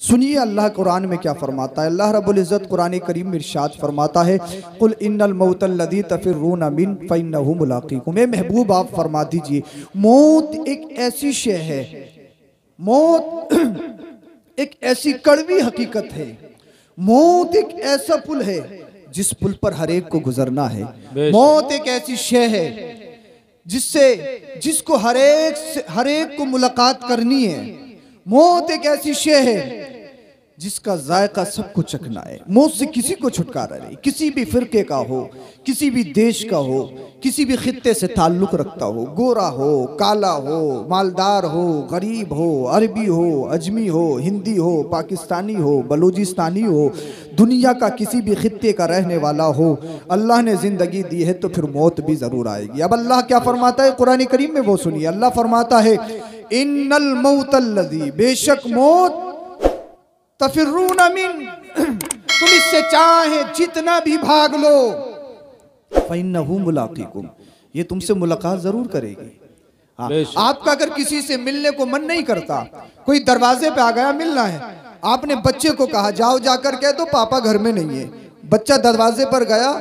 सुनिए अल्लाह कुरान में क्या फरमाता है। अल्लाह रब्बुल इज़्ज़त कुरान करीम में इरशाद फरमाता है, कुल इन्नल मौतल्लज़ी तफ़िर्रूना मिन फ़इन्नहु मुलाक़ीकुम। ए महबूब आप फरमा दीजिए, मौत एक ऐसी शय है, मौत एक ऐसी कड़वी हकीकत है, मौत एक ऐसा पुल है जिस पुल पर हर एक को गुजरना है। मौत एक ऐसी शय है जिसको हर एक को मुलाकात करनी है। मौत एक ऐसी शय है जिसका जायका सबको चखना है। मौत से किसी को छुटकारा नहीं, किसी भी फिरके का हो, किसी भी देश का हो, किसी भी खित्ते से ताल्लुक रखता हो, गोरा हो, काला हो, मालदार हो, गरीब हो, अरबी हो, अजमी हो, हिंदी हो, पाकिस्तानी हो, बलूचिस्तानी हो, दुनिया का किसी भी खित्ते का रहने वाला हो, अल्लाह ने जिंदगी दी है तो फिर मौत भी जरूर आएगी। अब अल्लाह क्या फरमाता है कुरान करीम में, वो सुनिए। अल्लाह फरमाता है, इन्नल मौतल्लज़ी, बेशक मौत, तफ़िर्रूना मिन, तुम इससे चाहे जितना भी भाग लो, फ़इन्नहु मुलाक़ीकुम, ये तुमसे मुलाकात जरूर करेगी। हाँ, आपका अगर किसी से मिलने को मन नहीं करता, कोई दरवाजे पे आ गया मिलना है, आपने बच्चे को कहा जाओ जाकर कह दो पापा घर में नहीं है। बच्चा दरवाजे पर गया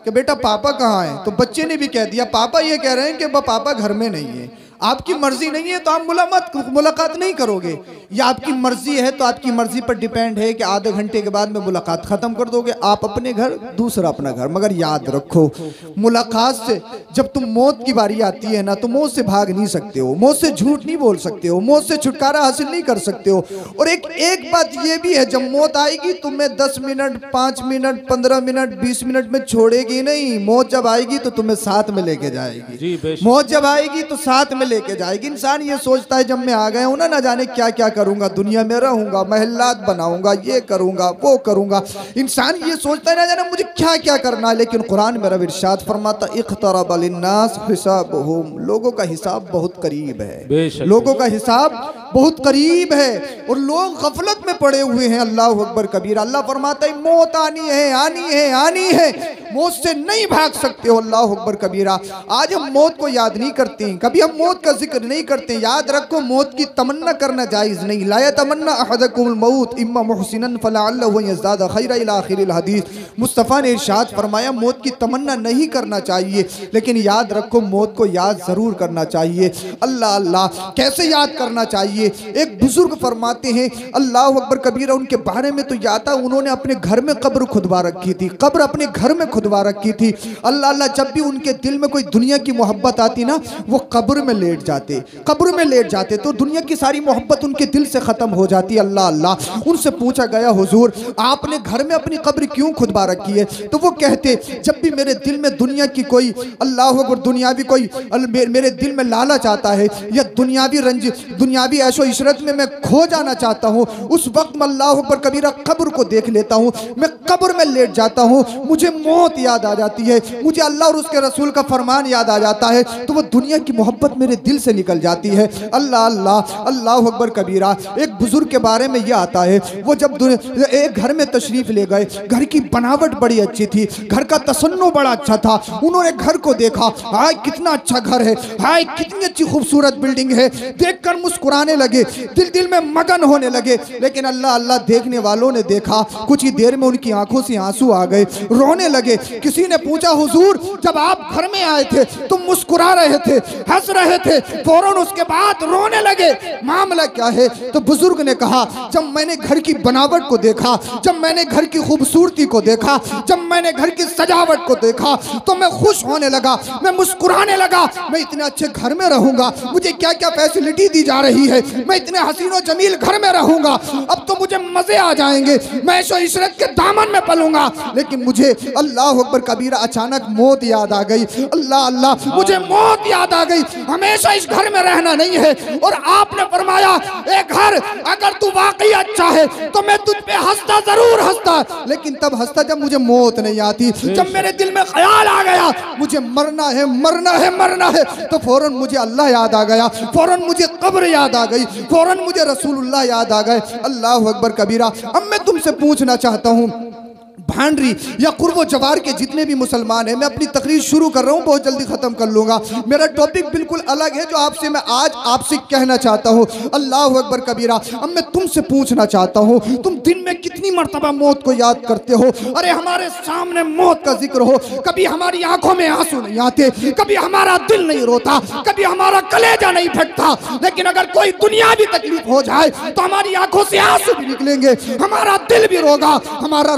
कि बेटा पापा कहाँ हैं, तो बच्चे ने भी कह दिया पापा ये कह रहे हैं कि पापा घर में नहीं है। आपकी मर्जी नहीं है तो आप मुलाकात नहीं करोगे, या आपकी मर्जी है तो आपकी मर्जी पर डिपेंड है कि आधे घंटे के बाद में मुलाकात खत्म कर दोगे, आप अपने घर दूसरा अपना घर। मगर याद रखो, मुलाकात से जब तुम मौत की बारी आती है ना, तो मौत से भाग नहीं सकते हो, मौत से झूठ नहीं बोल सकते हो, मौत से छुटकारा हासिल नहीं कर सकते हो। और एक बात यह भी है, जब मौत आएगी तुम्हें 10 मिनट, 5 मिनट, 15 मिनट, 20 मिनट में छोड़ेगी नहीं। मौत जब आएगी तो तुम्हें साथ में लेके जाएगी। मौत जब आएगी तो साथ में लेके जाएगी। इंसान ये सोचता है जब मैं आ गया हूं ना जाने क्या क्या करूंगा, दुनिया में रहूंगा, महल्लात बनाऊंगा, ये करूंगा, वो करूंगा। इंसान ये सोचता है ना जाने मुझे क्या क्या करना है। लेकिन कुरान में रब इरशाद फरमाता, इक़्तरब लिन्नास हिसाबुहुम, लोगों का हिसाब बहुत करीब है, लोगों का हिसाब बहुत करीब है और लोग गफलत में पड़े हुए हैं। अल्लाह अकबर कबीर। अल्लाह फरमाता है मौत आनी है, आनी है, आनी है, मौत से नहीं भाग सकते हो। अल्लाह अकबर कबीरा। आज हम मौत को याद नहीं करते, कभी हम मौत का जिक्र नहीं करते। याद रखो, मौत की तमन्ना करना जायज़ नहीं। ला यतमन्ना अहदकुमुल मौत इम्मा मुहसिनन फलअल्लहु यज़दाद खैरा इला आखिरिल हदीस। मुस्तफ़ा ने इरशाद फरमाया मौत की तमन्ना नहीं करना चाहिए, लेकिन याद रखो मौत को याद ज़रूर करना चाहिए। अल्लाह अल्लाह, कैसे याद करना चाहिए? एक बुजुर्ग फरमाते हैं, अल्लाह अकबर कबीरा, उनके बारे में तो याद था, उन्होंने अपने घर में कब्र खुदवा रखी थी, कब्र अपने घर में खुदवा रखी थी। अल्लाह अल्लाह, जब भी उनके दिल में कोई दुनिया की मोहब्बत आती ना, वो कब्र में लेट जाते, कब्र में लेट जाते, तो दुनिया की सारी मोहब्बत उनके दिल से खत्म हो जाती। अल्लाह अल्लाह। उनसे पूछा गया, हुजूर आपने घर में अपनी कब्र क्यों खुदवा रखी है? तो वो कहते, जब भी मेरे दिल में दुनिया की कोई, अल्लाह अकबर, दुनियावी कोई मेरे दिल में लालच आता है या दुनियावी रंज, दुनियावी ऐशो इशरत में मैं खो जाना चाहता हूँ, उस वक्त मैं अल्लाह अकबर कबीरा कब्र को देख लेता हूँ, मैं कब्र में लेट जाता हूँ, मुझे मौत याद आ जाती है, मुझे अल्लाह और उसके रसूल का फरमान याद आ जाता है, तो वो दुनिया की मोहब्बत मेरे दिल से निकल जाती है। अल्लाह अल्लाह, अल्लाह अकबर कबीरा। एक बुजुर्ग के बारे में यह आता है, वो जब एक घर में तशरीफ ले गए, घर की बनावट बड़ी अच्छी थी, घर का तसन्नो बड़ा अच्छा था। उन्होंने घर को देखा, हाय कितना अच्छा घर है, हाय कितनी अच्छी खूबसूरत बिल्डिंग है, देखकर मुस्कुराने लगे, दिल में मगन होने लगे। लेकिन अल्लाह अल्लाह, देखने वालों ने देखा, कुछ ही देर में उनकी आंखों से आंसू आ गए, रोने लगे। किसी ने पूछा, हुजूर जब आप घर में आए थे तुम मुस्कुरा रहे थे, हंस रहे थे, फौरन उसके बाद रोने लगे, मामला क्या है? तो बुजुर्ग ने कहा, जब मैंने घर की बनावट को देखा, जब मैंने घर की खूबसूरती को देखा, जब मैंने घर की सजावट को देखा, तो मैं खुश होने लगा, मैं मुस्कुराने लगा। मैं इतने अच्छे घर में रहूंगा, मुझे क्या क्या फैसिलिटी दी जा रही है, मैं इतने हसीनो जमील घर में रहूंगा, अब तो मुझे मजे आ जाएंगे, मैं ऐशो इशरत के दामन में पलूंगा। लेकिन मुझे अल्लाह अकबर कबीरा अचानक मौत याद आ गई। अल्लाह अल्लाह, मुझे मौत याद आ गई, हमेशा इस घर में रहना नहीं है। और आपने फरमाया, एक घर अगर तू वाकई अच्छा है तो मैं तुझ पे हंसता, जरूर हंसता, लेकिन तब हंसता जब मुझे मौत नहीं आती। जब मेरे दिल में ख्याल आ गया मुझे मरना है, मरना है, मरना है, तो फौरन मुझे अल्लाह याद आ गया, फौरन मुझे कब्र याद आ गई, फौरन मुझे रसूलुल्लाह याद आ गए। अल्लाह अकबर कबीरा। अब मैं तुमसे पूछना चाहता हूँ, भांडरी या कुर्बो जवार के जितने भी मुसलमान हैं, मैं अपनी तकरीर शुरू कर रहा हूँ, बहुत जल्दी खत्म कर लूंगा। मेरा टॉपिक बिल्कुल अलग है जो आपसे मैं आज आपसे कहना चाहता हूँ। अल्लाह अकबर कबीरा। अब मैं तुमसे पूछना चाहता हूँ, तुम दिन में कितनी मर्तबा मौत को याद करते हो? अरे हमारे सामने मौत का जिक्र हो, कभी हमारी आंखों में आंसू नहीं आते, कभी हमारा दिल नहीं रोता, कभी हमारा कलेजा नहीं फटता, लेकिन अगर कोई दुनियावी तकलीफ हो जाए तो हमारी आंखों से आंसू भी निकलेंगे, हमारा दिल भी रोगा, हमारा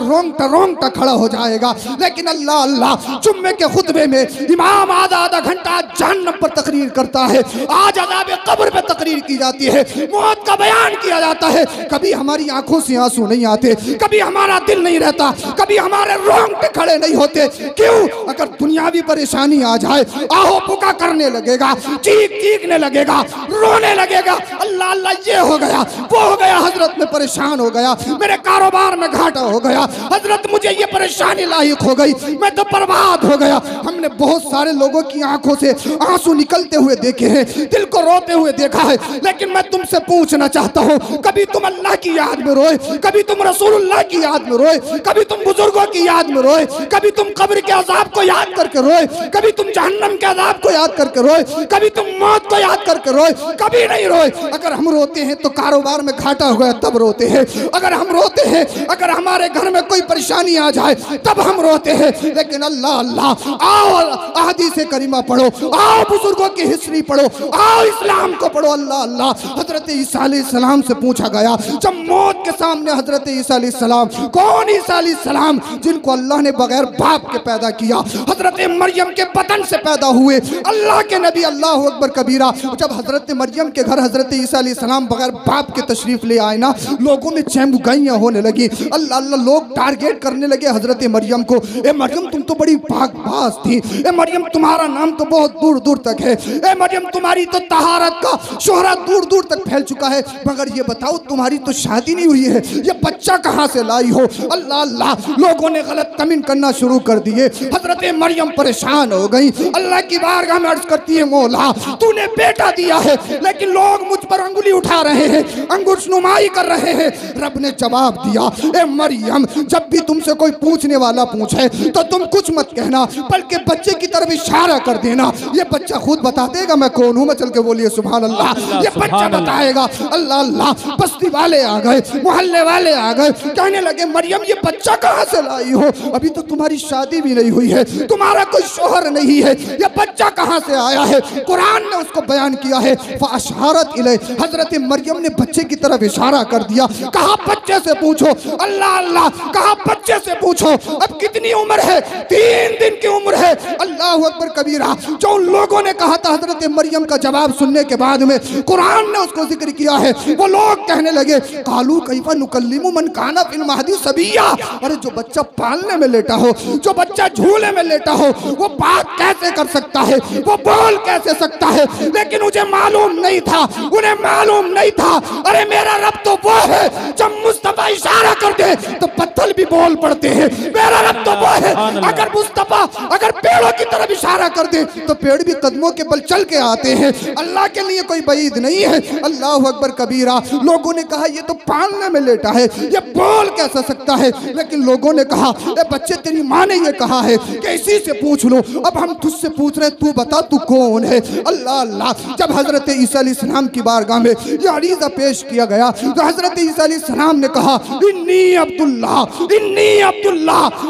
रोंगटा खड़ा हो जाएगा। लेकिन अल्लाह अल्लाह, जुम्मे के खुतबे में इमाम आधा घंटा जहन्नम पर तकरीर करता है, आज अज़ाब कब्र पे तकरीर की जाती है, मौत का बयान किया जाता है। कभी हमारी आंखों से आंसू नहीं आते, कभी हमारा दिल नहीं रहता, कभी हमारे रोंगटे खड़े नहीं होते। क्यों? अगर दुनियावी परेशानी आ जाए, आहो पुका करने लगेगा, चीखने लगेगा, रोने लगेगा, अल्लाह अल्लाह ये हो गया, वो हो गया, हजरत में परेशान हो गया, मेरे कारोबार में घाटा हो गया, हजरत मुझे ये परेशानी लायक हो गई, मैं तो बर्बाद हो गया। हमने बहुत सारे लोगों की आंखों से आंसू निकलते हुए देखे हैं, दिल को रोते हुए देखा है। लेकिन मैं तुमसे पूछना चाहता हूँ, कभी तुम अल्लाह की याद में रोए, कभी तुम रसूलुल्लाह की याद में रोए, कभी तुम बुजुर्गों की याद में रोए, कभी तुम कब्र के अजाब को याद करके रोए, कभी तुम जहन्नम के अजाब को याद करके रोए, कभी तुम मौत को याद करके रोए? कभी नहीं रोए। अगर हम रोते हैं तो कारोबार में घाटा हो गया तब रोते हैं, अगर हम रोते हैं, अगर हमारे घर में कोई परेशानी आ जाए तब हम रोते हैं। लेकिन अल्लाह अल्लाह, आओ अहदीस करीमा पढ़ो, आओ बुजुर्गों की हिस्ट्री पढ़ो, आओ इस्लाम को पढ़ो। अल्लाह अल्लाह, हजरत ईसा अलैहिस्सलाम से पूछा गया, जब मौत के सामने हजरत ईसा अलैहिस्सलाम, कौन ईसा अलैहिस्सलाम जिनको अल्लाह ने बगैर बाप के पैदा किया, हजरत मरियम के बदन से पैदा हुए, अल्लाह के नबी, अल्लाह अकबर कबीरा। जब हजरत मरियम के घर हजरत ईसा अलैहिस्सलाम बगैर बाप के तशरीफ ले आए ना, लोगों में चहमुगाइयाँ होने लगी, अल्लाह अल्लाह, लोग टारगेट करने लगे हजरत मरियम को। ए मरियम तुम तो बड़ी पाकबाज थी, ए मरियम तुम्हारा नाम तो बहुत दूर दूर तक है, ए मरियम तुम्हारी तो तहारत का शोहरा दूर दूर तक फैल चुका है, मगर ये बताओ तुम्हारी तो शादी नहीं हुई है, ये बच्चा कहाँ से लाई हो? अल्लाह अल्लाह, लोगों ने गलत कमेंट करना शुरू कर दिए। हजरत मरियम परेशान हो गई, अल्लाह की बारगाह में अर्ज करती है, मौला तूने बेटा दिया है, लेकिन लोग मुझ पर अंगुली उठा रहे हैं, अंगुशनुमाई कर रहे हैं। रब ने जवाब दिया, ए मरियम, जब भी तुमसे कोई पूछने वाला पूछे तो तुम कुछ मत कहना, बल्कि बच्चे की तरफ इशारा कर देना, ये बच्चा खुद बता देगा मैं कौन हूँ। मैं चल के बोलिए सुभान अल्लाह, ये बच्चा बताएगा। अल्लाह अल्लाह, बस्ती वाले आ गए, मोहल्ले वाले आ गए, कहने लगे मरियम ये बच्चा कहाँ से लाई हो? अभी तो तुम्हारी शादी भी नहीं हुई है, तुम्हारा कोई शोहर नहीं है, ये बच्चा कहाँ से आया है? कुरान ने उसको बयान किया है, फ़अशारत इलैह, हजरत मरियम ने बच्चे की तरफ इशारा कर दिया, कहा बच्चे से पूछो। अल्लाह अल्लाह, कहा बच्चे से पूछो। अब कितनी उम्र है? 3 दिन की उम्र है। अल्लाह अकबर कबीरा। जो उन लोगों ने कहा था हजरत मरियम का जवाब सुनने के बाद में कुरान ने उसको जिक्र किया है, वो लोग कहने लगे, कालू कैफा नुकल्लिमु मन काना फिल महदी सबिया। अरे जो बच्चा पालने में लेटा हो, जो बच्चा झूले में लेटा हो, वो बात कैसे कर सकता है, वो बोल कैसे सकता है? लेकिन मुझे मालूम नहीं था, उन्हें मालूम नहीं था। अरे मेरा रब तो वो है, जब मुस्तफा इशारा कर दे तो पत्थर भी बोल पड़ते हैं। मेरा रब तो वो है, अगर मुस्तफा अगर पेड़ों की तरफ इशारा कर दे तो पेड़ भी कदमों के बल चल के आते हैं। अल्लाह के लिए कोई बईद नहीं है। अल्लाह अकबर कबीरा। लोगों ने कहा ये तो पालने में लेटा है, ये बोल कैसे सकता है? लेकिन लोगों ने कहा, ए बच्चे तेरी माँ ने ये कहा है कि इसी से पूछ लो। अब हम तुझसे पूछ रहे, तू बता तू कौन है? अल्लाह अल्लाह, जब हजरत ईसा अलैहिस्सलाम की बारगाह में ये अरीज़ा पेश किया गया तो हजरत ईसा अलैहिस्सलाम ने कहा, इन्नी अब्दुल्लाह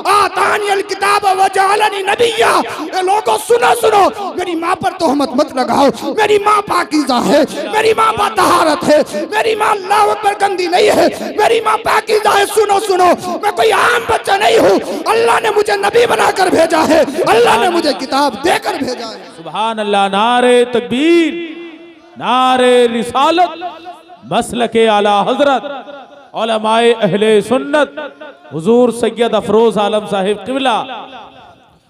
आतानी अल किताब व जअलनी नबिय्या। ए लोगों सुनो सुनो, मेरी माँ पर तोहमत मत लगाओ, मेरी माँ पाकीज़ा है, मेरी माँ तहारत है, मेरी माँ अल्लाह अकबर गंदी नहीं है, मेरी माँ पाकीज़ा है। सुनो सुनो, मैं कोई आम बच्चा नहीं हूँ, अल्लाह ने मुझे नबी बनाकर भेजा है, अल्लाह ने मुझे किताब देकर भेजा है। सुभान अल्लाह। नारे तकबीर, नारे रिसालत, मसलके आला हजरत उलमाए अहले सुन्नत हुजूर सैयद अफरोज आलम साहिब क़िबला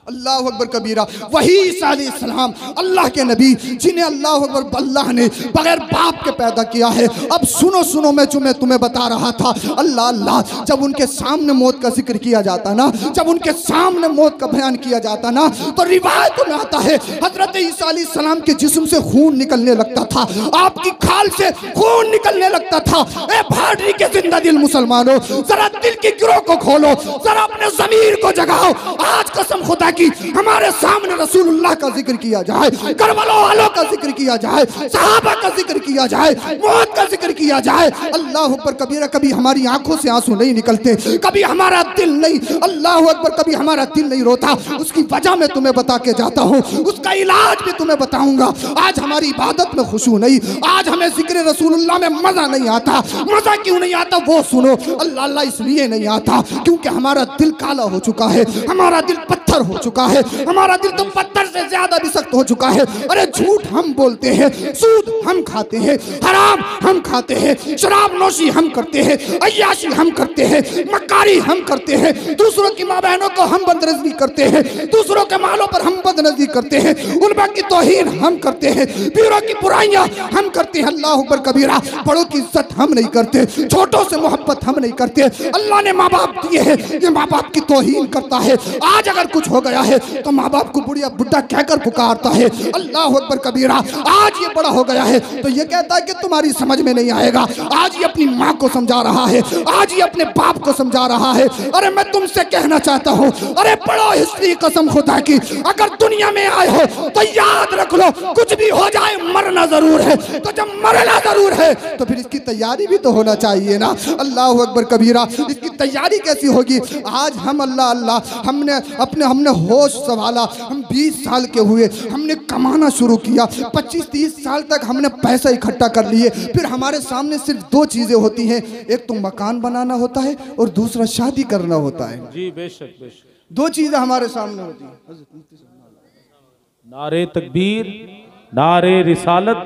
अल्लाह अकबर कबीरा। वही ईसा अलैहिस्सलाम अल्लाह के नबी, जिन्हें अल्लाह अकबर अल्लाह ने बगैर बाप के पैदा किया है। अब सुनो सुनो, मैं तुम्हें बता रहा था, अल्लाह अल्लाह, जब उनके सामने मौत का जिक्र किया जाता ना, जब उनके सामने मौत का बयान किया जाता ना, तो रिवायत में आता है हजरत ईसा अलैहिस्सलाम के जिस्म से खून निकलने लगता था, आपकी खाल से खून निकलने लगता था। ए भाड़ी के जिंदा दिल मुसलमानों, जरा दिल की गिरोह को खोलो, जरा अपने ज़मीर को जगाओ। आज कसम खुदा की हमारे सामने रसूलुल्लाह का जिक्र किया जाए, करबला वालों का जिक्र किया जाए, सहाबा का जिक्र किया जाए, मौत का जिक्र किया जाए, अल्लाह अकबर कबीरा, कभी हमारी आंखों से आंसू नहीं निकलते, कभी हमारा दिल नहीं, अल्लाह अकबर, कभी हमारा दिल नहीं रोता। उसकी वजह मैं तुम्हें बता के जाता हूँ, उसका इलाज भी तुम्हें बताऊंगा। आज हमारी इबादत में खुशू नहीं, आज हमें जिक्र रसूलुल्लाह में मजा नहीं आता। मजा क्यों नहीं आता वो सुनो, अल्लाह अल्लाह इसलिए नहीं आता क्योंकि हमारा दिल काला हो चुका है, हमारा दिल पत्थर हो चुका है, हमारा दिल तो पत्थर से ज्यादा भी सख्त हो चुका है। अरे झूठ हम बोलते हैं, सूद हम खाते हैं, हराम हम खाते हैं, शराब नोशी हम करते हैं, अय्याशी हम करते हैं, मक्कारी हम करते हैं, दूसरों की माँ बहनों को हम बदनजरी करते हैं, दूसरों के मालों पर हम बदनजरी करते हैं, उलमा की तौहीन हम करते हैं, पीरों की बुराइयां हम करते हैं। अल्लाह अकबर कबीरा, बड़ों की इज्जत हम नहीं करते, छोटों से मोहब्बत हम नहीं करते। अल्लाह ने माँ बाप दिए हैं, ये माँ बाप की तौहीन करता है। आज अगर कुछ हो गया है तो माँ बाप को बुढ़िया बुढ़ा कहकर पुकारता है। अल्लाह अकबर कबीरा, आज ये बड़ा हो गया है तो ये कहता है कि तुम्हारी समझ में नहीं आएगा। आज ये अपनी माँ को समझा रहा है, आज ये अपने बाप को समझा रहा है। अरे मैं तुमसे कहना चाहता हूँ, अरे पढ़ो हिस्ट्री, कसम खुदा की, अगर दुनिया में आए हो तो याद रख लो, कुछ भी हो जाए मरना जरूर है, तो जब मरना जरूर है तो फिर इसकी तैयारी भी तो होना चाहिए ना। अल्लाह अकबर कबीरा, इसकी तैयारी कैसी होगी? आज हम अल्लाह अल्लाह, हमने होश संभाला, हम 20 साल के हुए, हमने कमाना शुरू किया, 25-30 साल तक हमने पैसा इकट्ठा कर लिए, फिर हमारे सामने सिर्फ 2 चीजें होती हैं, एक तो मकान बनाना होता है और दूसरा शादी करना होता है। जी बेशक बेशक, 2 चीजें हमारे सामने होती हैं। नारे तकबीर, नारे रिसालत,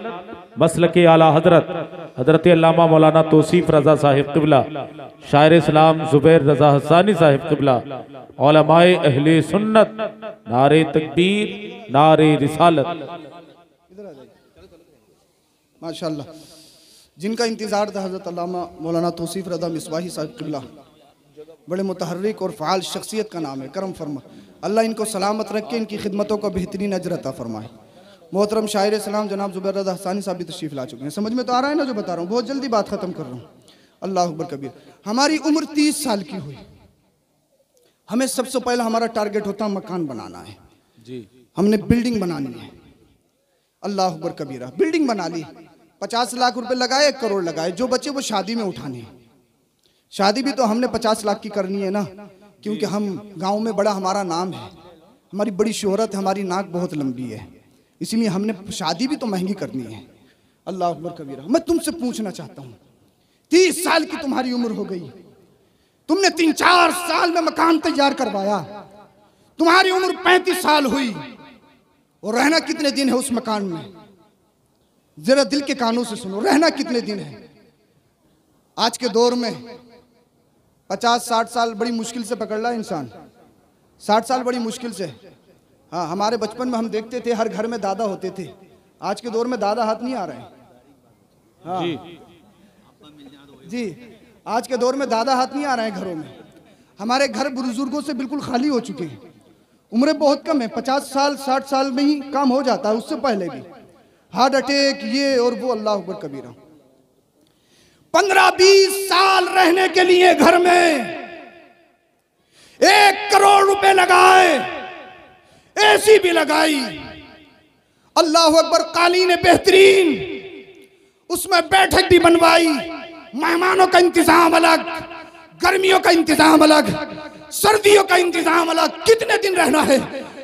मसलके आला हजरत हजरत अल्लामा मौलाना तौसीफ रजा साहिब क़िबला, शायर इस्लाम ज़ुबैर रजा हसानी साहिब क़िबला, उलमाए अहले सुन्नत, नारे तकबीर, नारे रिसालत। माशाअल्लाह, जिनका इंतज़ार था हजरत अल्लामा मौलाना तौसीफ रजा मिसबाही साहिब क़िबला, बड़े मुतहर्रिक और फ़ाल शख्सियत का नाम है, करम फरमा। अल्लाह इनको सलामत रख के इनकी खिदमतों का बेहतरीन अजर अता फरमाए। मोहतरम शायर इस्लाम जनाब ज़ुबैर रज़ा हसानी साहब भी तशरीफ़ ला चुके हैं। समझ में तो आ रहा है ना जो बता रहा हूँ? बहुत जल्दी बात ख़त्म कर रहा हूँ। अल्लाह अकबर कबीर। हमारी उम्र 30 साल की हुई, हमें सबसे पहले हमारा टारगेट होता है मकान बनाना है जी, हमने बिल्डिंग बनानी है। अल्लाह अकबर कबीरा, बिल्डिंग बना ली, 50 लाख रुपए लगाए, 1 करोड़ लगाए, जो बचे वो शादी में उठाने हैं। शादी भी तो हमने 50 लाख की करनी है ना, क्योंकि हम गाँव में बड़ा हमारा नाम है, हमारी बड़ी शोहरत है, हमारी नाक बहुत लंबी है, इसीलिए हमने शादी भी तो महंगी करनी है। अल्लाह अकबर कबीरा। मैं तुमसे पूछना चाहता हूँ, 30 साल की तुम्हारी उम्र हो गई, तुमने 3-4 साल में मकान तैयार करवाया, तुम्हारी उम्र 35 साल हुई, और रहना कितने दिन है उस मकान में? जरा दिल के कानों से सुनो, रहना कितने दिन है? आज के दौर में 50-60 साल बड़ी मुश्किल से पकड़ ला इंसान, 60 साल बड़ी मुश्किल से। हाँ, हमारे बचपन में हम देखते थे हर घर में दादा होते थे, आज के दौर में दादा हाथ नहीं आ रहे हैं। हाँ जी, आज के दौर में दादा हाथ नहीं आ रहे हैं घरों में। हमारे घर बुजुर्गों से बिल्कुल खाली हो चुके हैं, उम्रें बहुत कम है, 50 साल 60 साल में ही काम हो जाता है, उससे पहले भी हार्ट अटैक ये और वो। अल्लाह अकबर कबीरा। 15-20 साल रहने के लिए घर में 1 करोड़ रुपए लगाए, एसी भी लगाई, अल्लाह अकबर, कालीन बेहतरीन, उसमें बैठक भी बनवाई, मेहमानों का इंतजाम अलग, गर्मियों का इंतजाम अलग, सर्दियों का इंतजाम अलग। कितने दिन रहना है?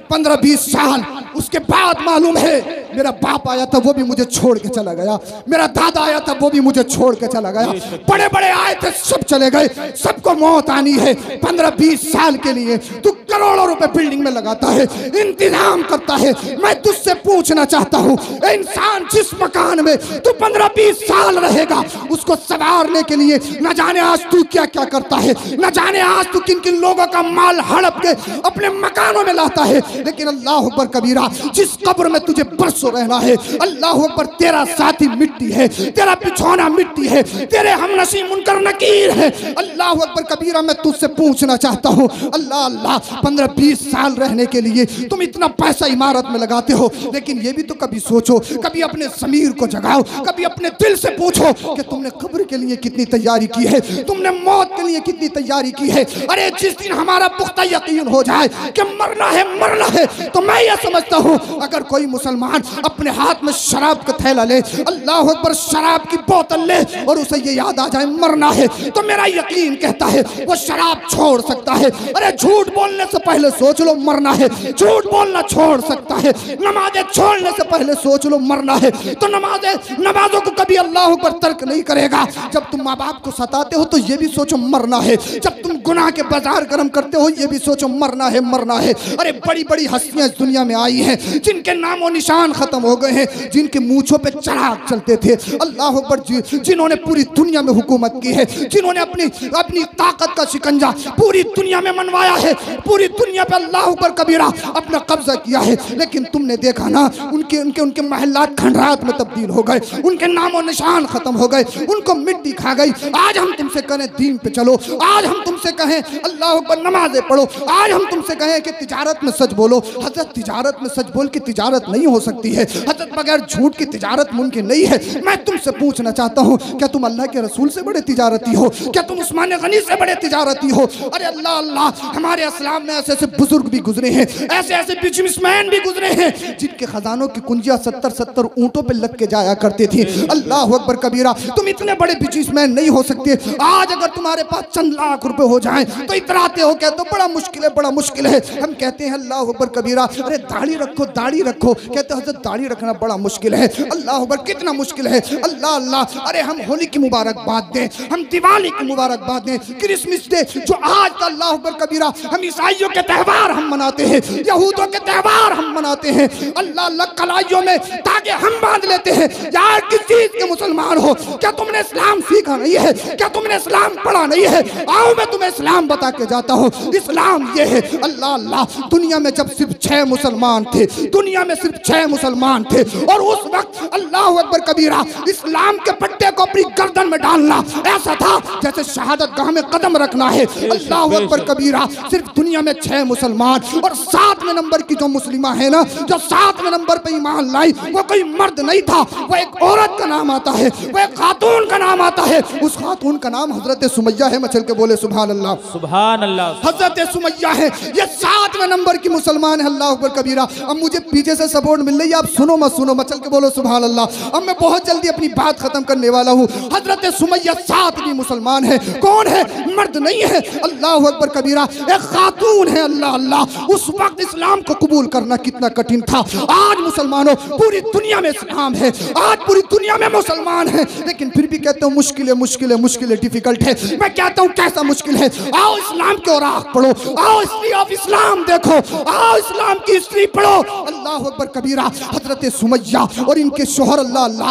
15-20 साल। उसके बाद मालूम है मेरा बाप आया था, वो भी मुझे छोड़ के चला गया, मेरा दादा आया था, वो भी मुझे छोड़ के चला गया, बड़े बड़े आए थे, सब चले गए, सबको मौत आनी है। 15-20 साल के लिए तू करोड़ करोड़ों रुपए बिल्डिंग में लगाता है, इंतजाम करता है। मैं तुझसे पूछना चाहता हूँ, इंसान जिस मकान में तू 15-20 साल रहेगा, उसको संवारने के लिए न जाने आज तू क्या क्या करता है, न जाने आज तू किन किन लोगों का माल हड़प के अपने मकानों में लाता है। लेकिन अल्लाह अकबर कबीरा, जिस कब्र में तुझे बरसों रहना है, अल्लाह अकबर, तेरा साथी मिट्टी है, तेरा बिछौना मिट्टी है, तेरे हमनशी मुनकर नकीर है। अल्लाह अकबर कबीरा, मैं तुझसे पूछना चाहता हूँ, अल्लाह अल्लाह, 15-20 साल रहने के लिए तुम इतना पैसा इमारत में लगाते हो, लेकिन ये भी तो कभी सोचो, कभी अपने ज़मीर को जगाओ, कभी अपने दिल से पूछो कि तुमने कब्र के लिए कितनी तैयारी की है, तुमने मौत के लिए कितनी तैयारी की है। अरे जिस दिन हमारा पुख्ता यकीन हो जाए कि मरना है, तो मैं ये समझता हूँ, अगर कोई मुसलमान अपने हाथ में शराब का थैला ले, अल्लाह अकबर, शराब की बोतल ले, और उसे ये याद आ जाए मरना है, तो मेरा यकीन कहता है वो शराब छोड़ सकता है। अरे झूठ बोलने से पहले सोच लो मरना है, झूठ बोलना छोड़ सकता है। नमाजें छोड़ने से पहले सोच लो मरना है, तो नमाजों को कभी अल्लाह अकबर तर्क नहीं करेगा। जब तुम माँ बाप को सताते हो तो ये भी सोचो मरना है, जब तुम गुनाह के बाजार गर्म करते हो ये भी सोचो मरना है। अरे बड़ी बड़ी हस्तियां इस दुनिया में आई हैं जिनके नामो निशान खत्म हो गए हैं, जिनके मूंछों पे चिराग चलते थे, अल्लाह अकबर, जिन्होंने पूरी दुनिया में हुकूमत की है, जिन्होंने अपनी ताकत का शिकंजा पूरी दुनिया में मनवाया है, पूरी दुनिया पे अल्लाह अकबर कबीरा अपना कब्जा किया है। लेकिन तुमने देखा ना, उनके महल्लात खंडरात में तब्दील हो गए, उनके नामो निशान खत्म हो गए, उनको मिट्टी खा गई। आज हम तुमसे कहें दीन पे चलो, आज हम तुमसे कहें अल्लाह अकबर नमाजें पढ़ो, आज हम तुमसे कहें कि तिजारत में सच बोलो, हजरत तिजारत में सच बोल के तिजारत नहीं हो सकती है, हजरत बगैर झूठ की तिजारत मुमकिन नहीं है। मैं तुमसे पूछना चाहता हूँ, क्या तुम अल्लाह के रसूल से बड़े तिजारती हो? क्या तुम उस्मान गनी से बड़े तिजारती हो? अरे अल्लाह अल्लाह, हमारे इस्लाम में ऐसे ऐसे बुजुर्ग भी गुजरे हैं, ऐसे ऐसे बिजनेसमैन भी गुजरे हैं, जिनके खजानों की कुंजियां 70-70 ऊंटों पे लग के जाया करती थी। अल्लाह अकबर कबीरा, तुम इतने बड़े बिजनेसमैन नहीं हो सकते। आज अगर तुम्हारे पास चंद लाख रुपए हो जाएं तो इतराते हो, कहते हो बड़ा मुश्किल है, बड़ा मुश्किल है। हम कहते हैं अल्लाह अकबर कबीरा, अरे दाढ़ी रखो, दाढ़ी रखो, कहते हो हजरत दाढ़ी रखना बड़ा मुश्किल है। अल्लाह अकबर, कितना मुश्किल है। अल्लाह अल्लाह, अरे हम होली की मुबारकबाद दें, हम दिवाली की मुबारकबाद दें, क्रिसमस डे जो आज का अल्लाह अकबर कबीरा, हम ईसाइयों के त्यौहार हम मनाते हैं, यहूदियों के त्यौहार हम मनाते हैं, अल्लाह अल्लाह कलाइयों में ताकि हम बांध लेते हैं। यार किस चीज के मुसलमान हो? क्या तुमने इस्लाम सीखा नहीं है? क्या तुमने इस्लाम पढ़ा नहीं है? आओ मैं तुम्हें इस्लाम बता के जाता हूँ। इस्लाम ये है, अल्लाह अल्लाह, दुनिया में जब सिर्फ 6 मुसलमान थे, दुनिया में सिर्फ 6 मुसलमान थे, और उस वक्त अल्लाह अकबर कबीरा, इस्लाम के पट्टे को अपनी गर्दन में डालना ऐसा था जैसे शहादत गाह में कदम रखना है। अल्लाह अकबर कबीरा, सिर्फ दुनिया में 6 मुसलमान, और 7वें नंबर की जो मुस्लिमा है ना, जो 7वें नंबर पे ईमान लाई, वो कोई मर्द नहीं था, वो एक औरत का नाम आता है, वो एक खातून का नाम आता है। उस खातून का नाम हजरत सुमैया है। मचल के बोले सुभान अल्लाह, सुभान अल्लाह। हजरत सुमैया है, ये 7वें नंबर की मुसलमान है। अल्लाह अकबर कबीरा, अब मुझे पीछे से सपोर्ट मिल रही है, आप सुनो मत सुनो, मचल के बोलो सुभान अल्लाह। अब मैं बहुत जल्दी अपनी बात खत्म करने वाला हूँ। हजरत सुमैया 7वीं मुसलमान है। कौन है? मर्द नहीं है। अल्लाह अकबर कबीरा, एक खातून है। अल्लाह अल्लाह, उस वक्त इस्लाम को कबूल करना कितना कठिन था। आज मुसलमानों, पूरी दुनिया में इस्लाम है, आज पूरी दुनिया में मुसलमान है, लेकिन फिर भी कहते हो मुश्किल है, मुश्किल है, मुश्किल है, डिफिकल्ट है। मैं कहता हूँ कैसा मुश्किल है? आओ इस्लाम के औराक पढ़ो, आओ हिस्ट्री ऑफ इस्लाम देखो, आओ इस्लाम की हिस्ट्री पढ़ो। अल्लाह अकबर कबीरा, हजरत सुमैया और इनके शोहर अल्लाह अल्लाह,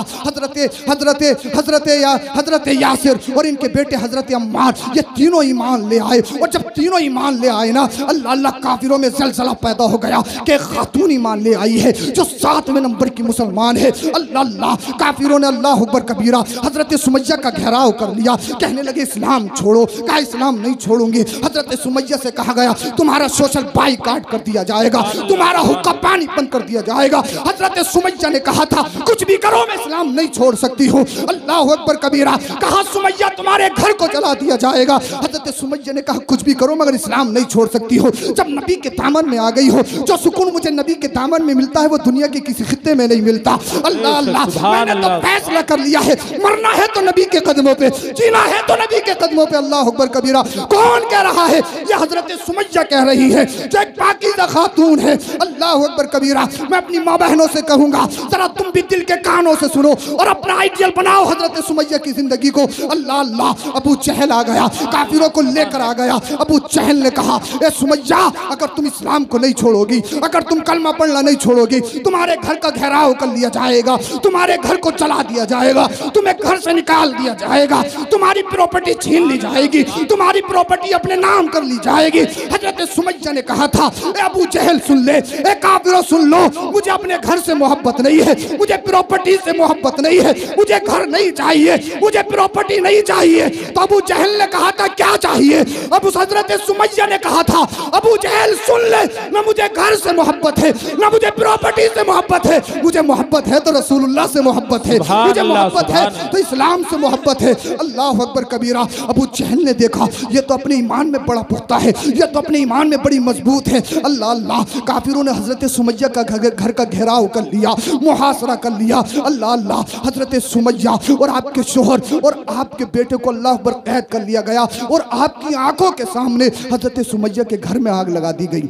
हजरत यासिर और इनके बेटे हजरत अम्मार, ये तीनों ईमान ले आए। और जब तीनों ईमान ले आए ना, अल्लाह अल्लाह, काफिरों में जलजला पैदा हो गया कि खातून ईमान ले आई है जो 7वें नंबर की मुसलमान है। अल्लाह अल्लाह, काफिरों ने अल्लाह अकबर कबीरा हजरत सुमैया का घेराव कर लिया, कहने लगे इस्लाम छोड़ो। कहा इस्लाम नहीं छोड़ूंगी। हजरत सुमैया से कहा गया तुम्हारा सोशल बाइकाट कर दिया जाएगा, तुम्हारा हुक्का पानी बंद कर दिया जाएगा। हजरत सुमैया ने कहा था कुछ भी करो मैं इस्लाम नहीं छोड़ सकती हूँ। अल्लाह अकबर कबीरा, कहा सुमैया तुम्हारे घर को जला दिया जाएगा। हजरत सुमैया ने कहा कुछ भी करो मगर इस्लाम नहीं छोड़ सकती हो। जब नबी के दामन में आ गई हो, जो सुकून मुझे नबी के दामन में मिलता है वो दुनिया के किसी खित्ते में नहीं मिलता। अल्लाह अल्लाह, मैंने तो फैसला कर लिया है, मरना है तो नबी के कदमों पे, जीना है तो नबी के कदमों पे। अल्लाह अकबर कबीरा, कौन कह रहा है? ये हजरत सुमैया कह रही है, जो एक पाकीज़ा खातून है। अल्लाह अकबर कबीरा, मैं अपनी माँ बहनों से कहूंगा जरा तुम भी दिल के कानों से सुनो और अपना आइडियल बनाओ हजरत सुमैया की जिंदगी को। अल्लाह अल्लाह, अबू चहल आ गया, काफिरों को लेकर आ गया। अबू चहल ने कहा ए सुमैया, अगर तुम इस्लाम को नहीं छोड़ोगी, अगर तुम कलमा पढ़ना नहीं छोड़ोगी, तुम्हारे घर का घेराव कर लिया जाएगा, तुम्हारे घर को जला दिया जाएगा, तुम्हें घर से निकाल दिया जाएगा, तुम्हारी प्रॉपर्टी छीन ली जाएगी, तुम्हारी प्रॉपर्टी अपने नाम कर ली जाएगी। हजरत सुमैया ने कहा था, अबू जहल सुन ले, ए काफिरों सुन लो, मुझे अपने घर से मोहब्बत नहीं है, मुझे प्रॉपर्टी से मोहब्बत नहीं है, मुझे घर नहीं चाहिए, मुझे प्रॉपर्टी नहीं चाहिए। तो अबू जहल ने कहा था क्या चाहिए? अब उस हजरत सुमैया ने कहा था, अबू जहल सुन ले, न मुझे घर से मोहब्बत है, न मुझे प्रॉपर्टी से मोहब्बत है, मुझे मोहब्बत है तो रसूलुल्लाह से मोहब्बत है, मुझे मोहब्बत है तो इस्लाम से मोहब्बत है। अल्लाह अकबर कबीरा। अबू जहल ने देखा ये तो अपने ईमान में बड़ा पुख्ता है, ये तो अपने ईमान में बड़ी मजबूत है। अल्लाह अल्लाह, काफिरों ने हजरत सुमैया का घर का घेराव कर लिया, मुहासरा कर लिया। अल्लाह अल्लाह, हजरत सुमैया और आपके शोहर और आपके बेटे को अल्लाह अकबर कैद कर लिया गया और आपकी आंखों के सामने हजरत सुमैया के घर में आग लगा दी गई।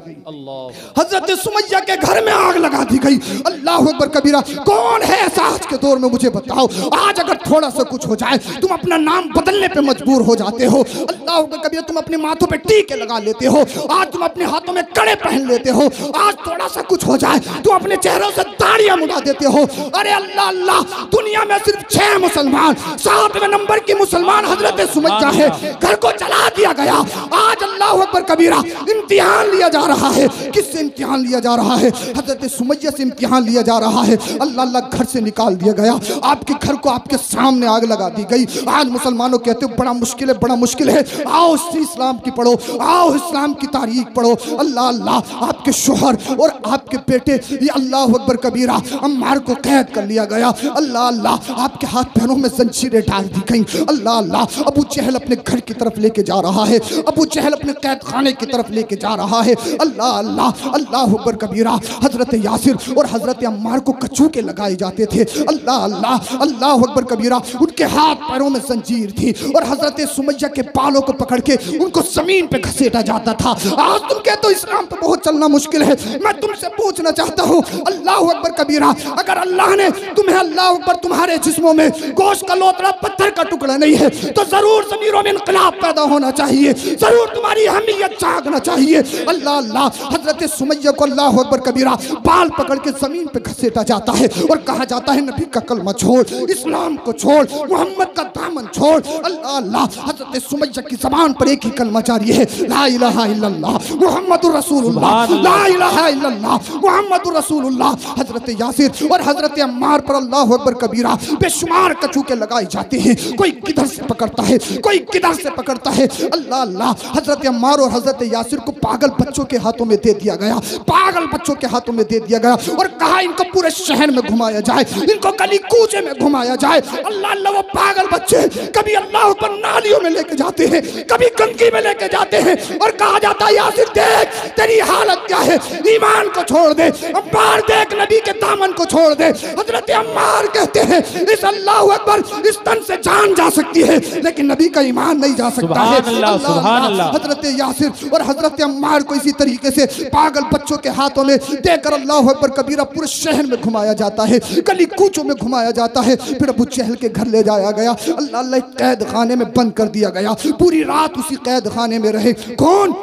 हजरत सुमैया के घर में आग लगा दी गई। अल्लाह अकबर कबीरा। कौन है ऐसा आज के दौर में, मुझे बताओ। आज अगर थोड़ा सा कुछ हो जाए तुम अपना नाम बदलने पे मजबूर हो जाते हो। अल्लाह अकबर कबीरा, तुम अपने माथों पे टीके लगा लेते हो, आज तुम अपने हाथों में कड़े पहन लेते हो, आज थोड़ा सा कुछ हो जाए तुम अपने चेहरों से दाढ़ियां मुड़ा देते हो। अरे अल्लाह अल्लाह, दुनिया में सिर्फ 6 मुसलमान, 7वें नंबर की मुसलमान हजरत सुमैया है, घर को जला दिया गया। आज अल्लाह अकबर कबीरा, इम्तिहान लिया जा रहा है। किससे इम्तिहान लिया जा रहा है? हजरत सुमैया से इम्तिहान लिया जा रहा है। अल्लाह अल्लाह, घर से निकाल दिया गया, आपके घर को आपके सामने आग लगा दी गई। आज मुसलमानों कहते हो बड़ा मुश्किल है, बड़ा मुश्किल है। आओ इस्लाम की पढ़ो, आओ इस्लाम की तारीख पढ़ो। अल्लाह अल्लाह, आपके शोहर और आपके बेटे, ये अल्लाह अकबर कबीरा, अम्मार को कैद कर लिया गया। अल्लाह अल्लाह, आपके हाथ पैरों में जंजीरें डाल दी गई। अल्लाह अल्लाह, अबू जहल अपने घर की तरफ लेके जा रहा है, अबू जहल अपने कैद खाने की तरफ लेके जा रहा है। अल्लाह अल्लाह, अल्लाह अकबर कबीरा। हजरत यासिर और हजरत अम्मार को कचूके लगाए जाते थे। अल्लाह अल्लाह, अल्लाह अकबर कबीरा। उनके हाथ पैरों में जंजीर थी और हजरत सुमैया के बालों को पकड़ के उनको जमीन पे घसीटा जाता था। आज तुम कहते हो इस्लाम पे बहुत चलना मुश्किल है। मैं तुमसे पूछना चाहता हूँ, अल्लाह अकबर कबीरा, अगर अल्लाह ने तुम्हें, अल्लाह अकबर, तुम्हारे जिस्मों में गोश्त का लोथड़ा, पत्थर का टुकड़ा नहीं है तो जरूर ज़मीरों में इनकलाब पैदा होना चाहिए, जरूर तुम्हारी अहमियत जागना चाहिए। अल्लाह अल्लाह, हजरत सुमैया को अल्लाह अकबर कबीरा बाल पकड़ के जमीन पे घसीटा जाता है और कहा जाता है नबी का कलमा छोड़, इस्लाम को छोड़, मोहम्मद का दामन छोड़। अल्लाह अल्लाह, हजरत सुमैया की ज़बान पर एक ही कलमा जारी है, ला इलाहा इल्लल्लाह मुहम्मदुर रसूलुल्लाह, ला इलाहा इल्लल्लाह मुहम्मदुर रसूलुल्लाह। हजरत यासिर और हजरत अम्मार पर अल्लाह अकबर कबीरा बेशुमार कचूके लगाए जाते हैं। कोई किधर से पकड़ता है, कोई किधर से पकड़ता है। अल्लाह अल्लाह, हजरत अम्मार और हजरत यासिर को पागल बच्चों के हाथों में दे दिया गया, पागल बच्चों के हाथों में दे दिया गया और कहा इनको पूरे शहर में घुमाया जाए, इनको गली कूचे में घुमाया जाए। अल्लाह अल्लाह, वो पागल बच्चे कभी अल्लाह पर नालियों में लेके जाते हैं, कभी गंदगी में लेके जाते हैं और कहा जाता है यासिर देख तेरी हालत क्या है, ईमान को छोड़ दे। अम्मार देख नबी के दामन को छोड़ दे। हजरत अम्मार कहते हैं इस अल्लाह अकबर, इस तन से जान जा सकती है लेकिन नबी का ईमान नहीं जा सकता है। अल्लाह, हजरत यासिर और हजरत अम्मार को इसी तरीके से पागल बच्चों के हाथों में देकर अल्लाह अकबर कबीरा पूरे शहर में घुमाया जाता है, गली कूचों में घुमाया जाता है। फिर अबू जहल के घर ले जाया गया, अल्लाह अल्लाह, कैद खाने में बंद कर दिया गया। पूरी रात उसी कैद खाने में रहे। कौन?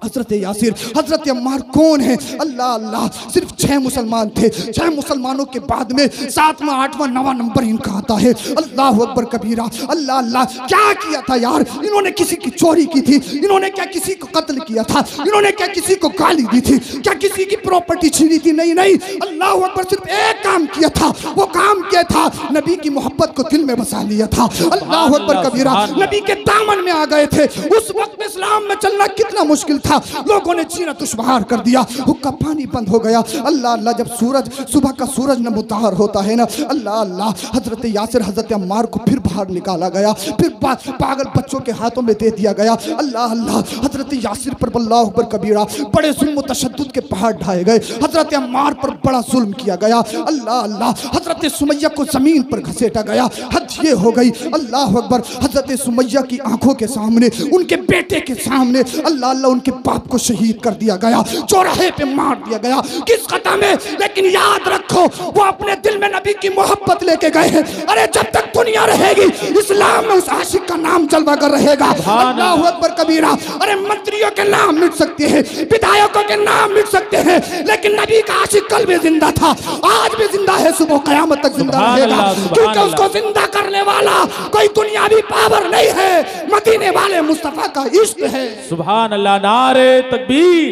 हजरत यासिर, हजरत अम्मार कौन है? अल्लाह अल्लाह, सिर्फ 6 मुसलमान थे। 6 मुसलमानों के बाद में 7वां 8वां 9वां नंबर इनका आता है। अल्लाह अकबर कबीरा। अल्लाह अल्लाह, क्या किया था यार इन्होंने? किसी की चोरी की थी इन्होंने? क्या किसी को कत्ल किया था इन्होंने? क्या किसी को गाली दी थी? क्या किसी की प्रॉपर्टी छीनी थी? नहीं नहीं, अल्लाह अकबर, सिर्फ एक काम किया था। वो काम क्या था? नबी की मोहब्बत को दिल में बसा लिया था। अल्लाह अकबर कबीरा, नबी के दामन में आ गए थे। उस वक्त इस्लाम में चलना कितना मुश्किल था, लोगों ने चीना दुश्मन कर दिया, हुक्का पानी बंद हो गया। अल्लाह अल्लाह, जब सूरज, सुबह का सूरज नमूदार होता है ना, अल्लाह अल्लाह, हजरत यासिर हजरत अम्मार को फिर बाहर निकाला गया, फिर पागल बच्चों के हाथों में दे दिया गया। अल्लाह अल्लाह, हजरत यासिर पर अल्लाह अकबर कबीरा बड़े जुल्म तशद्दुद के पहाड़ ढाए गए। हजरत अम्मार पर बड़ा जुल्म किया गया। अल्लाह अल्लाह, हजरत सुमैया को जमीन पर घसीटा गया। हद ये हो गई, अल्लाह अकबर, हजरत सुमैया की आंखों के सामने, उनके बेटे के सामने, अल्लाह अल्लाह, उनके बाप को शहीद कर दिया गया, चौराहे पे मार दिया गया, किस खता में? लेकिन याद रखो वो अपने दिल में नबी की मोहब्बत लेके गए हैं। अरे जब तक दुनिया रहेगी इस्लाम में उस आशिक का नाम जलवागर रहेगा। अल्लाहु अकबर कबीरा। अरे मंत्रियों के नाम मिट सकते हैं, विधायकों के नाम मिट सकते हैं, लेकिन नबी का आशिक कल भी जिंदा था, आज भी जिंदा है, सुबह कयामत तक जिंदा रहेगा, क्योंकि उसको जिंदा करने वाला कोई दुनियावी पावर नहीं है, मदीने वाले मुस्तफा का इश्क है। सुभान अल्लाह। नारे तकबीर,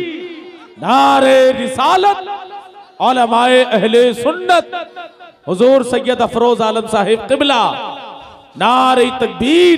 नारे रिसालत, उलमाए अहले सुन्नत, हुजूर सैयद अफरोज आलम साहिब क़िबला, नारे तकबीर,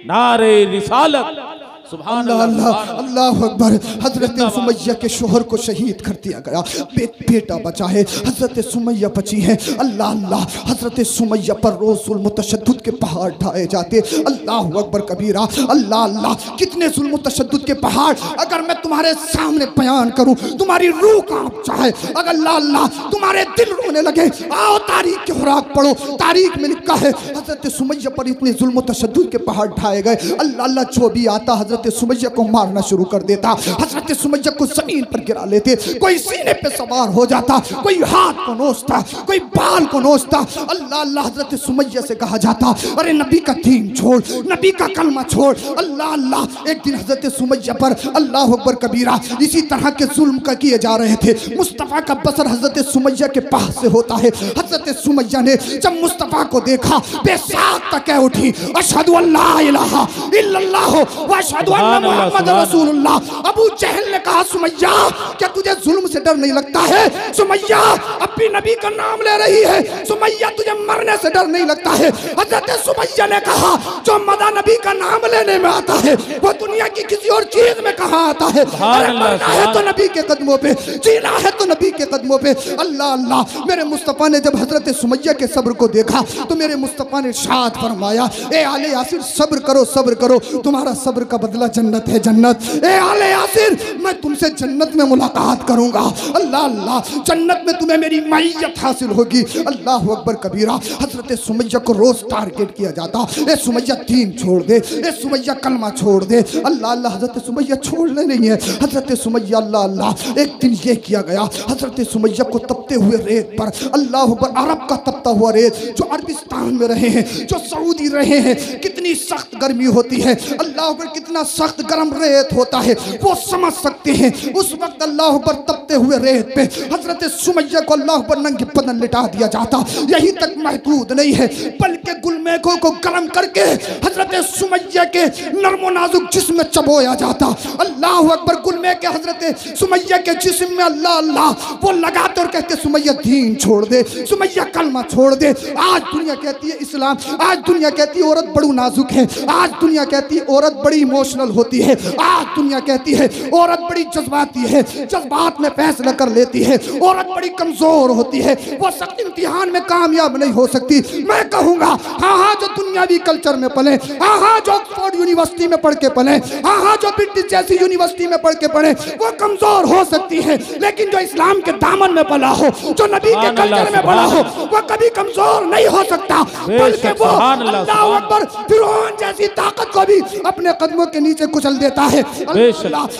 नारे रिसालत। अल्लाह अकबर। हजरत सुमैया के शोहर को शहीद कर दिया गया, बेटा बचा है, हजरत सुमैया बची है। अल्लाह अल्लाह। हजरत सुमैया पर रोज जुल्म तशद्दुद के पहाड़ ढाए जाते। अल्लाह अकबर कबीरा। अल्लाह अल्लाह। कितने जुल्म तशद्दुद के पहाड़ अगर मैं तुम्हारे सामने बयान करूं तुम्हारी रूह कांप जाए। अगर अल्लाह अल्लाह तुम्हारे दिल रोने लगे, आओ तारीख के खुराक पढ़ो, तारीख में लिखा है हजरत सुमैया पर इतने जुल्म तशद्दुद के पहाड़ ढाए गए। अल्लाह अल्लाह। जो भी आता हजरत सुमैया को मारना शुरू कर देता, हजरत सुमैया को जमीन पर गिरा लेते, कोई सीने पे सवार हो जाता, कोई हाथ को नोचता, कोई बाल को नोचता। अल्लाह अल्लाह। हजरत सुमैया से कहा जाता अरे नबी का दीन छोड़, नबी का कलमा छोड़। अल्लाह अल्लाह। एक दिन हजरत सुमैया पर अल्लाह अकबर कबीरा इसी तरह के जुल्म का किए जा रहे थे। मुस्तफ़ा का बसर हजरत सुमैया के पास से होता है। हजरत सुमैया ने जब मुस्तफ़ा को देखा बेसाख्ता कह उठी अशहदु अल्ला इलाहा इल्लल्लाह व अशहदु अन्ना मुहम्मद रसूलुल्लाह। अबू जहल ने कहा सुमैया क्या तुझे जुल्म से डर नहीं लगता है? सुमैया अपनी नबी का नाम ले रही है, सुमैया तुझे मरने से डर नहीं लगता है? हजरत सुमैया ने कहा जो मदा नबी का नाम लेने में आता है वो दुनिया की किसी और चीज में कहाँ आता है? मरना है तो नबी के कदमों पे, जीना है तो नबी के कदमों पे। अल्लाह अल्लाह। मेरे मुस्तफ़ा ने जब हजरत सुमैया के सब्र को देखा तो मेरे मुस्तफ़ा ने इरशाद फरमाया ए आले यासिर सब्र करो, सब्र करो, तुम्हारा सब्र का बदला जन्नत है, जन्नत। ए आले यासिर मैं तुमसे जन्नत में मुलाकात करूंगा। अल्लाह अल्लाह। जन्नत में तुम्हें मेरी मैयत हासिल होगी। अल्लाह अकबर कबीरा। हजरत सुमैया को रोज टारगेट किया जाता, ए सुमैया दीन छोड़ दे, ए सुमैया कलमा छोड़ दे। अल्लाह अल्लाह। हजरत सुमैया छोड़ने नहीं है। हजरत सुमैया अल्लाह अल्लाह। एक दिन ये किया गया हजरत सुमैया को तपते हुए रेत पर, अल्लाह अकबर, अरब का तपता हुआ रेत, जो अरबिस्तान में रहे हैं, जो सऊदी रहे हैं, कितनी सख्त गर्मी होती है, अल्लाह अकबर कितना सख्त गर्म रेत होता है वो समझ सकते हैं। उस वक्त अल्लाह पर तपते हुए रेत पे हजरत सुमैया को अल्लाह पर नंगे बदन लिटा दिया जाता। यही तक महदूद नहीं है बल्कि गुलमेखों को गर्म करके हजरत सुमैया के नर्मो नाजुक जिस्म में चबोया जाता। अल्लाह अकबर। गुलमे के हजरत सुमैया के जिस्म में अल्लाह अल्लाह वो लगाते और कहते सुमैया दीन छोड़ दे, सुमैया कलमा छोड़ दे। आज दुनिया कहती है इस्लाम, आज दुनिया कहती है औरत बड़ी नाजुक है, आज दुनिया कहती है औरत बड़ी इमोशनल होती है, आज दुनिया कहती है औरत बड़ी जज्बाती है, जज्बात में फैसला कर लेती है, औरत बड़ी कमजोर होती है, वो सख्त इम्तिहान में कामयाब नहीं हो सकती। मैं कहूँगा हाँ हाँ जो दुनियावी कल्चर में पले, हाँ हाँ जो ऑक्सफोर्ड यूनिवर्सिटी में पढ़ के पले, हाँ हाँ जो ब्रिटिश जैसी यूनिवर्सिटी में पढ़ के पढ़े, वो कमजोर हो सकती है, लेकिन जो इस्लाम के दामन में पला हो, जो नबी के कल्चर में पला हो, वो कभी कमजोर नहीं हो सकता, बल्कि वो अल्लाह अकबर फिरौन जैसी ताकत को भी अपने कदमों के नीचे कुचल देता है।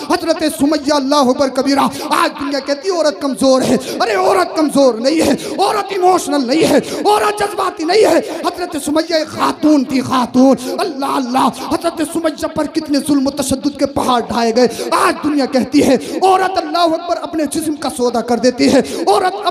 हजरत सुमैया अल्लाह अकबर कबीरा। आज दुनिया कहती है औरत कमजोर है, अरे औरत कमजोर नहीं है, औरत इमोशनल नहीं है, औरत जज्बाती नहीं है। हजरत सुमैया एक खातून थी, खातून। अल्लाह अल्लाह। हजरत सुमैया पर कितने जुल्म तशद्दुद के पहाड़ ढाए गए। आज दुनिया कहती है औरत अल्लाह अकबर अपने जिस्म का सौदा कर देती है, औरत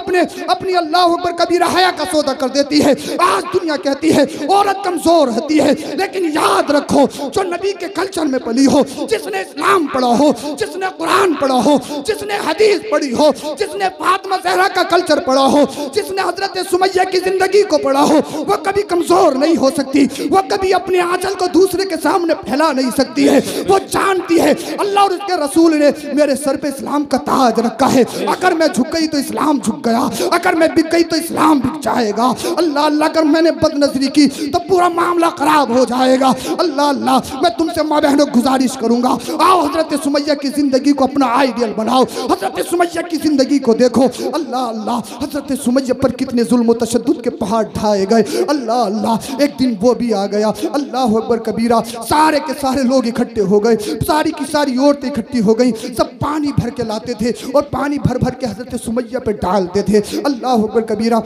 अपनी अल्लाह अकबर कबीरा हया का सौदा कर देती है। आज दुनिया कहती है औरत कमजोर होती है, लेकिन याद रखो जो नबी के कल्चर में पली हो, जिसने इस्लाम पढ़ा हो, जिसने कुरान पढ़ा हो, जिसने हदीस पढ़ी हो, जिसने फातिमा ज़हरा का कल्चर पढ़ा हो, जिसने हजरत सुमैया की जिंदगी को पढ़ा हो, वो कभी कमजोर नहीं हो सकती, वो कभी अपने आंचल को दूसरे के सामने फैला नहीं सकती है। वो जानती है अल्लाह और उसके रसूल ने मेरे सर पे इस्लाम का ताज रखा है, अगर मैं झुक गई तो इस्लाम झुक गया, अगर मैं बिक गई तो इस्लाम बिक जाएगा। अल्लाह अल्लाह। अगर मैंने बदनजरी की तो पूरा मामला खराब हो जाएगा। अल्लाह अल्लाह। मैं तुमसे माँ बहनों गुजारिश करूंगा, आओ हजरत सुमैया की जिंदगी को अपना आइडियल बनाओ, हजरत सुमैया की जिंदगी को देखो। अल्लाह अल्लाह। हजरत सुमैया पर कितने जुल्म तशद्दुद के पहाड़ ढाए गए। अल्लाह अल्लाह। एक दिन वो भी आ गया, अल्लाह अकबर कबीरा। सारे के सारे लोग इकट्ठे हो गए, सारी की सारी औरतें इकट्ठी हो गई, सब पानी भर के लाते थे और पानी भर भर के हजरत सुमैया पे डालते थे। अल्लाह अकबर कबीरा,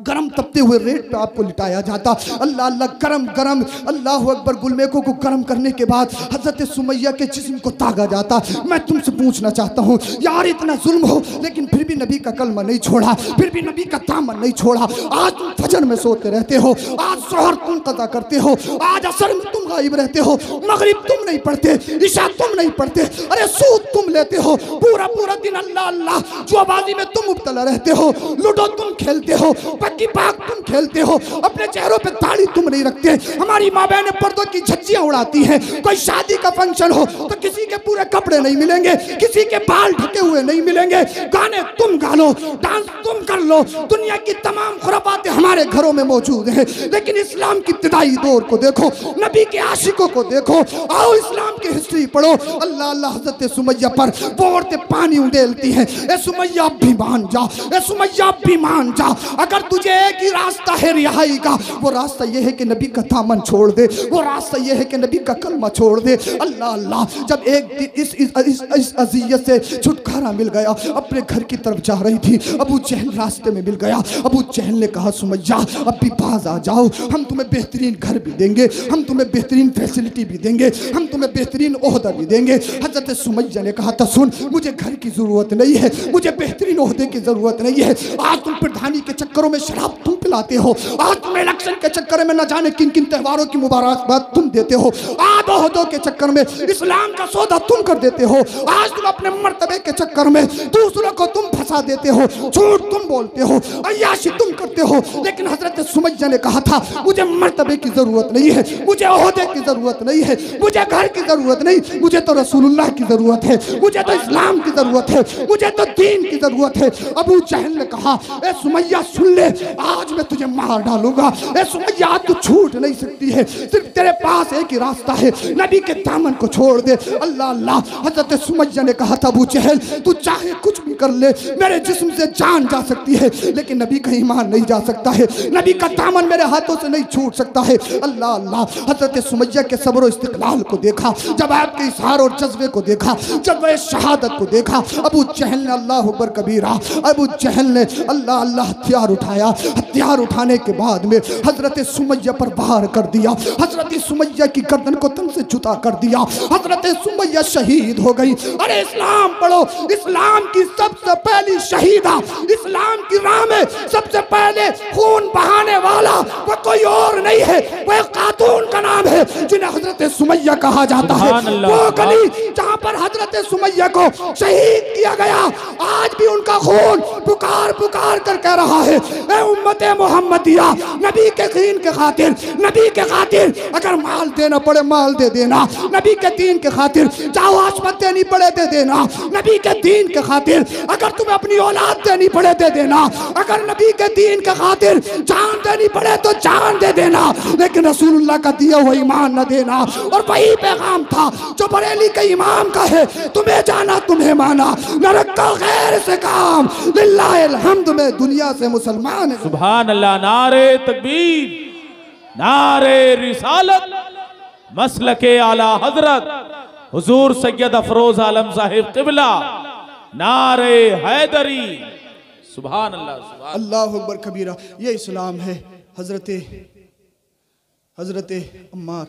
गरम तपते हुए रेत पे आपको लिटाया जाता। अल्लाह अल्लाह, गरम गरम, अल्लाह अकबर, गुलमेकों को गरम करने के बाद हजरत सुमैया के जिस्म को तागा जाता। मैं तुमसे पूछना चाहता हूँ यार, इतना जुल्म हो लेकिन फिर भी नबी का कलमा नहीं छोड़ा, फिर भी नबी का दामन नहीं छोड़ा। आज तुम फजर में सोते रहते हो, आज जोहर तुम कज़ा करते हो, आज असर में तुम गायब रहते हो, मगरिब तुम नहीं पढ़ते, इशा तुम नहीं पढ़ते, अरे सूद तुम लेते हो, पूरा पूरा दिन अल्लाह अल्लाह जुआबाजी में तुम मुब्तला रहते हो, लूडो तुम खेलते हो, पक्की पाक तुम खेलते हो, अपने चेहरों पे दाढ़ी तुम नहीं रखते। हमारी माँ बहनें पर्दों की झज्जियां उड़ाती हैं। कोई शादी का फंक्शन हो तो किसी के पूरे कपड़े नहीं मिलेंगे, किसी के बाल ढके हुए नहीं मिलेंगे, गाने तुम गा लो, डांस तुम कर लो, दुनिया की तमाम खुराफातें हमारे घरों में मौजूद हैं। लेकिन इस्लाम की इब्तिदाई दौर को देखो, नबी के आशिकों को देखो, आओ इस्लाम की हिस्ट्री पढ़ो। अल्लाह अल्लाह, हजरत सुमैया पर वो औरतें पानी उंडेलती हैं। ए सुमैया भी मान जा, ए सुमैया भी मान जा, अगर तुझे एक ही रास्ता है रिहाई का, वो रास्ता ये है कि नबी का दामन छोड़ दे, वो रास्ता ये है कि नबी का कलमा छोड़ दे। अल्लाह अल्लाह, जब एक दिन इस अज़ियत से छुटकारा मिल गया, अपने घर की तरफ जा रही थी, अबू जहल रास्ते में मिल गया। अबू जहल ने कहा सुमैया अब भी बाज आ जाओ, हम तुम्हें बेहतरीन घर भी देंगे, हम तुम्हें बेहतरीन फैसिलिटी भी देंगे, हम तुम्हें बेहतरीन ओहदा भी देंगे। हजरत सुमैया ने कहा था सुन, मुझे घर की जरूरत नहीं है, मुझे बेहतरीन ओहदे की जरूरत नहीं है। आज तुम प्रधानी के चक्करों में शराब तुम पिलाते हो, आज तुम इलेक्शन के चक्कर में न जाने किन किन त्योहारों की मुबारकबाद तुम देते हो, आज ओहदों के चक्कर में इस्लाम का सौदा तुम कर देते हो, आज तुम अपने मर्तबे के चक्कर में दूसरों को तुम फंसा देते हो, झूठ तुम बोलते हो, अय्याशी तुम करते हो। लेकिन हजरत सुमैया ने कहा था मुझे मर्तबे की जरूरत नहीं है, मुझे ओहदे की जरूरत नहीं है, मुझे घर की जरूरत नहीं, मुझे तो रसूलुल्लाह की जरूरत है, मुझे तो इस्लाम की जरूरत है, मुझे तो दीन की जरूरत है। अबू जहल ने कहा ए सुमैया सुन ले, आज मैं तुझे मार डालूंगा। ए सुमैया तू छूट नहीं सकती है, सिर्फ तेरे पास एक ही रास्ता है, नबी के दामन को छोड़ दे। अल्लाह अल्लाह, हजरत सुमैया ने कहा था अबू जहल तू चाहे कुछ भी कर ले, मेरे जिस्म से जान जा सकती है लेकिन नबी का ईमान नहीं जा सकता है, नबी का दामन मेरे हाथों से नहीं छूट सकता है। अल्लाह अल्लाह, हजरत सुमैया के सब्र और इस्तिक़लाल को देखा, जब आपके इज़हार और जज्बे को देखा, जब वह शहादत को देखा, अबू जहल ने अल्लाह अकबर कबीरा, अबू जहल ने अल्लाह अल्लाह हथियार उठाया। हथियार उठाने के बाद में हजरत सुमैया पर वार कर दिया, हजरत सुमैया की गर्दन को तन से जुदा कर दिया, हजरत सुमैया शहीद हो गई। अरे इस्लाम पढ़ो, इस्लाम की सबसे पहली शहीदा, इस्लाम की राह में सबसे पहले खून बहाने वाला वो कोई और नहीं है, वो खातून का नाम है जिन्हें हजरत सुमैया कहा जाता है। वो गली जहाँ पर हजरत सुमैया को शहीद किया गया, आज भी उनका खून पुकार पुकार कर कह रहा है ए उम्मते मोहम्मदिया, नबी के दीन के खातिर, नबी के खातिर अगर माल देना पड़े माल दे देना, नबी के दीन के खातिर चाहो आसमत देनी पड़े दे देना, नबी के दीन के खातिर अगर तुम्हें अपनी औलाद देनी पड़े दे देना, अगर नबी के दीन के खातिर जान देनी पड़े तो जान दे देना, लेकिन रसूलुल्लाह का दिया हुआ ईमान न देना। और वही पैगाम था जो बरेली के इमाम का है, तुम्हें जाना तुम्हें माना, न रखा गैर से काम, लिल्लाहिल हम्द में दुनिया से मुसलमान है। सुभान अल्लाह, नारे तकबीर, नारे रिसालत, मसलके आला हजरत हुजूर सैयद अफरोज आलम साहिब क़िबला, नारे हैदरी। सुभान अल्लाह, सुभान अल्लाह अकबर कबीरा। ये इस्लाम है। हजरत अम्मार,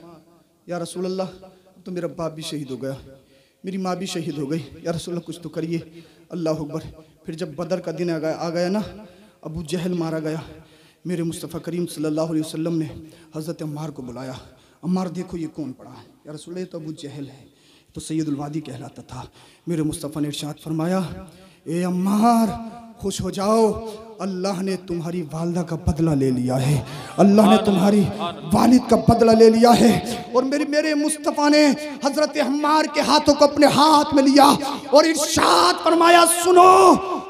या रसूल अल्लाह तो मेरा बाप भी शहीद हो गया, मेरी माँ भी शहीद हो गई, या रसूल अल्लाह कुछ तो करिए। अल्लाह अकबर। फिर जब बदर का दिन आ गया ना, अबू जहल मारा गया, मेरे मुस्तफ़ा करीम सल्लल्लाहु अलैहि वसल्लम ने हज़रत अम्मार को बुलाया। अम्मार देखो ये कौन पड़ा है? या रसूल अल्लाह तो अबू जहल है, तो सैयदुल वादी कहलाता था। मेरे मुस्तफ़ा ने इरशाद फरमाया ए अम्मार खुश हो जाओ, अल्लाह ने तुम्हारी वालिदा का बदला ले लिया है, अल्लाह ने तुम्हारी वालिद का बदला ले लिया है। और मेरे मुस्तफ़ा ने हज़रत अम्मार के हाथों को अपने हाथ में लिया और इरशाद फरमाया सुनो,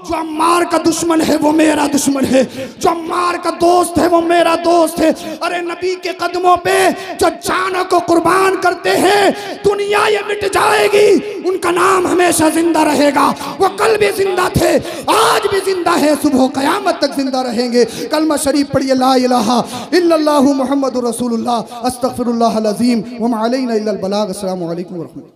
जो अम्मार का दुश्मन है वो मेरा दुश्मन है, जो अम्मार का दोस्त है वो मेरा दोस्त है। अरे नबी के कदमों पे जो जान को कुर्बान करते हैं, दुनिया ये मिट जाएगी, उनका नाम हमेशा जिंदा रहेगा। वो कल भी जिंदा थे, आज भी जिंदा है, सुबह क़यामत तक जिंदा रहेंगे। कलमा शरीफ पढ़िए, ला इलाहा इल्लल्लाहु मुहम्मदुर रसूलुल्लाह, अस्तगफिरुल्लाहल अज़ीम व मा अलैना इल्लल बलाग। अस्सलामु अलैकुम व रहमतुल्लाह।